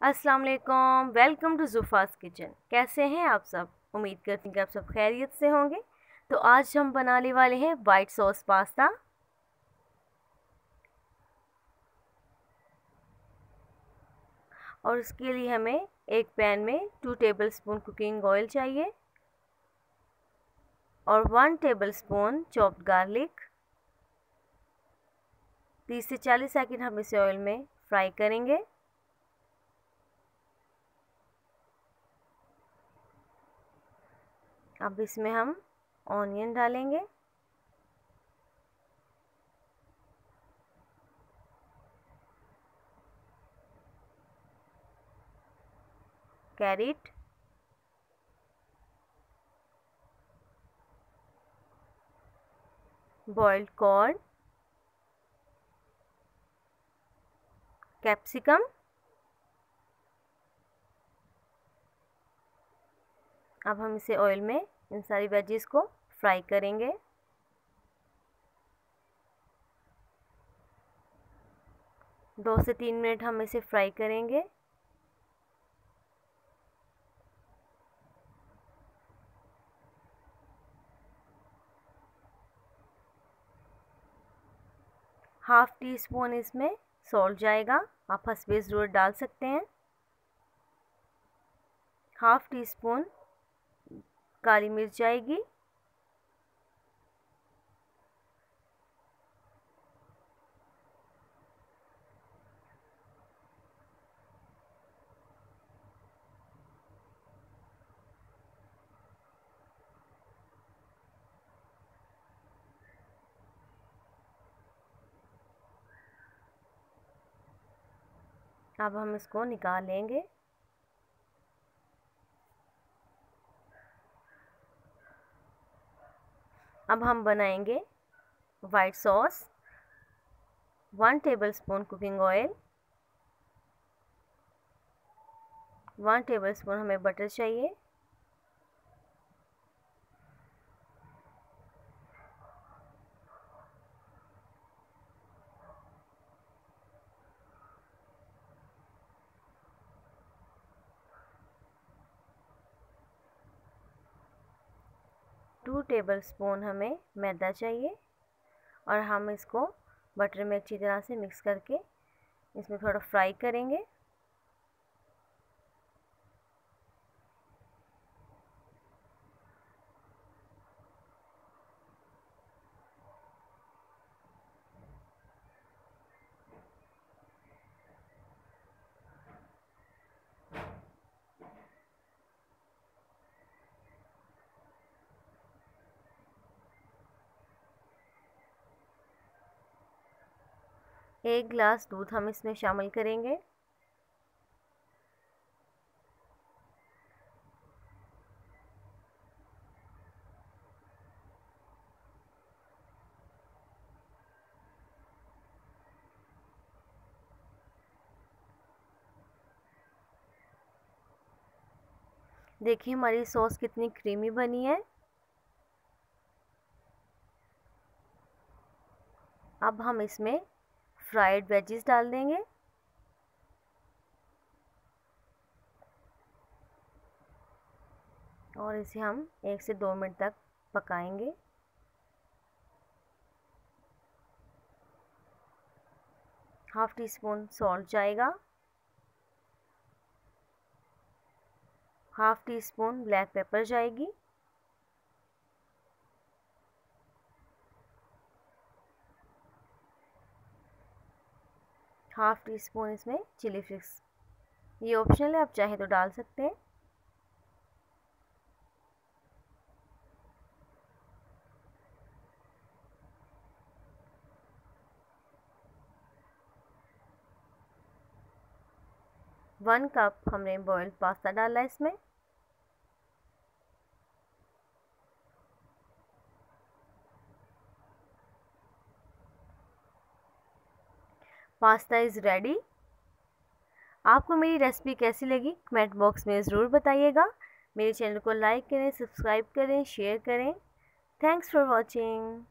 अस्सलाम वालेकुम, welcome to ज़ुफ़ास kitchen. कैसे हैं आप सब? उम्मीद करती हूँ कि आप सब खैरियत से होंगे। तो आज हम बनाने वाले हैं वाइट सॉस पास्ता। और उसके लिए हमें एक पैन में 2 टेबलस्पून कुकिंग ऑयल चाहिए और 1 टेबलस्पून चॉप्ड गार्लिक। 30 से 40 सेकंड हम इसे ऑयल में फ्राई करेंगे। अब इसमें हम ऑनियन डालेंगे, कैरेट, बॉइल्ड कॉर्न, कैप्सिकम। अब हम इसे ऑयल में इन सारी वेजीज को फ्राई करेंगे। दो से 3 मिनट हम इसे फ्राई करेंगे। हाफ टी स्पून इसमें सॉल्ट जाएगा, आप हसबे ज़रूर डाल सकते हैं। हाफ टी स्पून काली मिर्च जाएगी। अब हम इसको निकाल लेंगे। अब हम बनाएंगे white sauce. 1 tablespoon cooking oil, 1 tablespoon हमें बटर चाहिए, टू टेबलस्पून हमें मैदा चाहिए और हम इसको बटर में अच्छी तरह से मिक्स करके इसमें थोड़ा फ्राई करेंगे। एक गिलास दूध हम इसमें शामिल करेंगे। देखिए हमारी सॉस कितनी क्रीमी बनी है। अब हम इसमें फ्राइड वेजीज डाल देंगे और इसे हम 1 से 2 मिनट तक पकाएंगे। हाफ टी स्पून सॉल्ट जाएगा, half tea spoon black pepper जाएगी, हाफ टी स्पून इसमें चिली फ्लेक्स। ये ऑप्शनल है, आप चाहे तो डाल सकते हैं। वन कप हमने बॉइल्ड पास्ता डाला है इसमें। Pasta is ready. आपको मेरी रेसिपी कैसी लगी कमेंट बॉक्स में ज़रूर बताइएगा। मेरे चैनल को लाइक करें, सब्सक्राइब करें, शेयर करें। Thanks for watching.